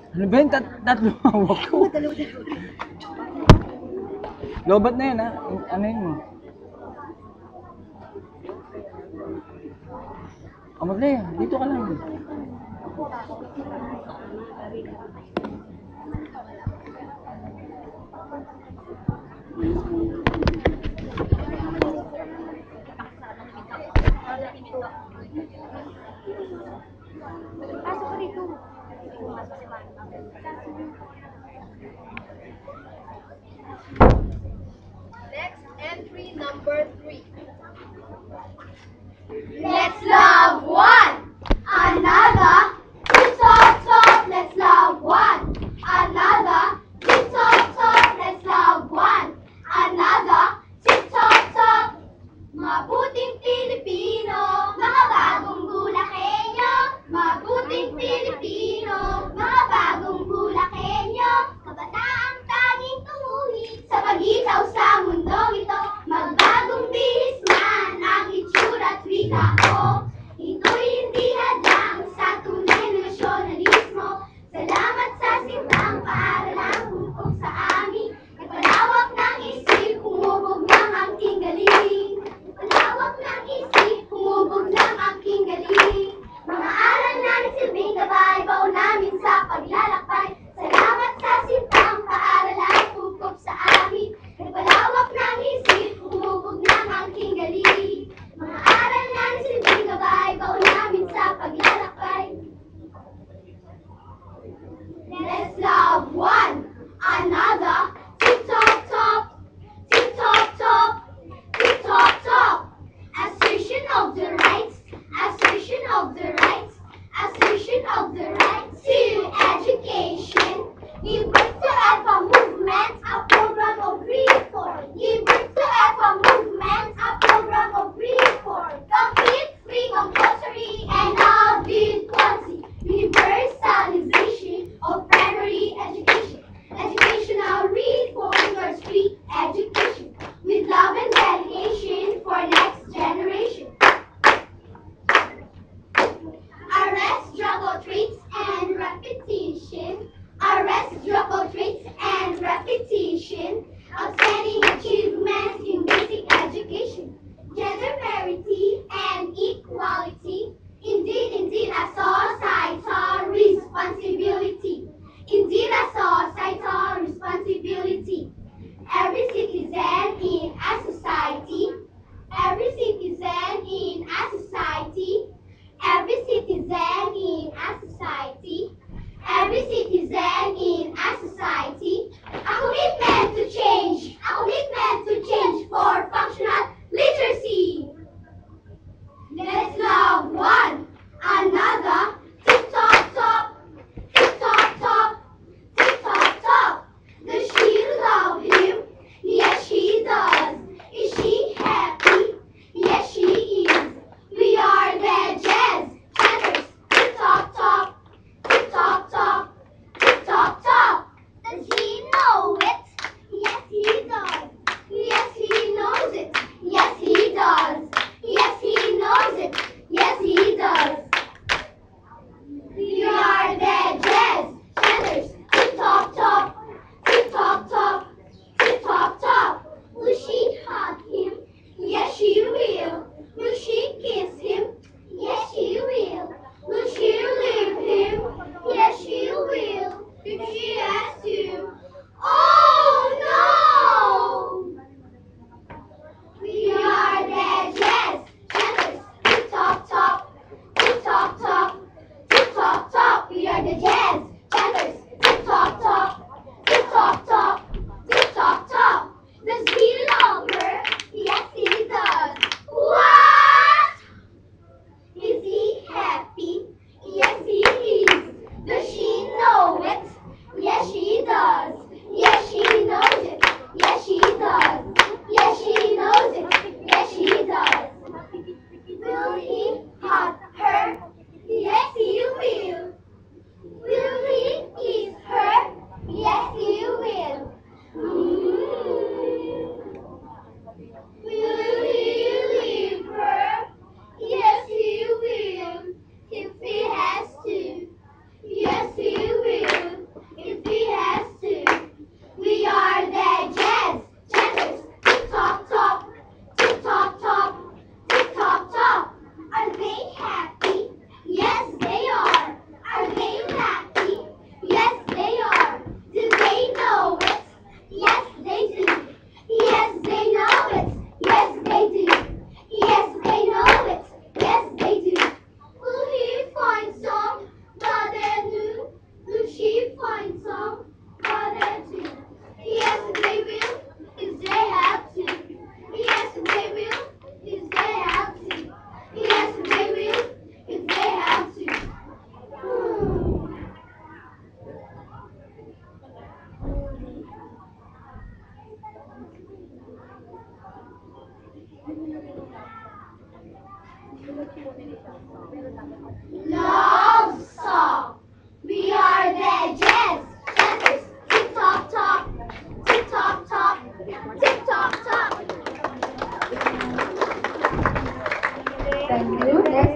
Ano ba yun? Tatlo hawak ko. Lobat na yun, ha? Ano yun mo? Kamadli, dito ka lang. Pasok ko dito. Next entry number 3. Let's love one another. Tick-tock-tock, let's love one another. Tick-tock-tock, let's love one another. Tick-tock-tock. Mabuting Pilipino, mga bagong Bulakenyo. Mabuting Pilipino, mga bagong Bulakenyo. Kabataang tanging tumuhi sa pag-itaw sa mundong ito. Magbagong bihis man ang itsura at wika ko. Ito'y hindi hadlang sa tunay na nasyonalismo. Salamat sa sintang paaralang humpok sa amin. Nagpalawak ng isip, humubog ng aking galing. Nagpalawak ng isip, humubog ng aking galing. Mga aral na nagsilbing gabay, bao namin sa paglalakbay. Salamat sa sintang paaralang humpok sa amin. Nagpalawak ng isip, humubog ng aking galing. Mga aral na nagsilbing gabay, bao namin sa paglalakbay. Let's love one another. Tick-tock-tock, tick-tock-tock, tick-tock-tock. Assertion of the rights, assertion of the rights, assertion of the rights to education. Give birth to EPA movement, a program of reform. Give birth to EPA movement, a program of reform. Complete, free, compulsory, and all with quality. Universalization of primary education. Educational reform towards free education. With love and dedication for next generation. Arrest drug traits and repetition. Arrest drug traits and repetition. Outstanding achievements in basic education. Gender parity and equality. Indeed, a societal responsibility. Indeed, a societal responsibility. Every citizen in a society. Every citizen in a society. Every citizen in a society. Love song. We are legends. Tick tock tock. Tick tock tock. Tick tock tock. Thank you. Next.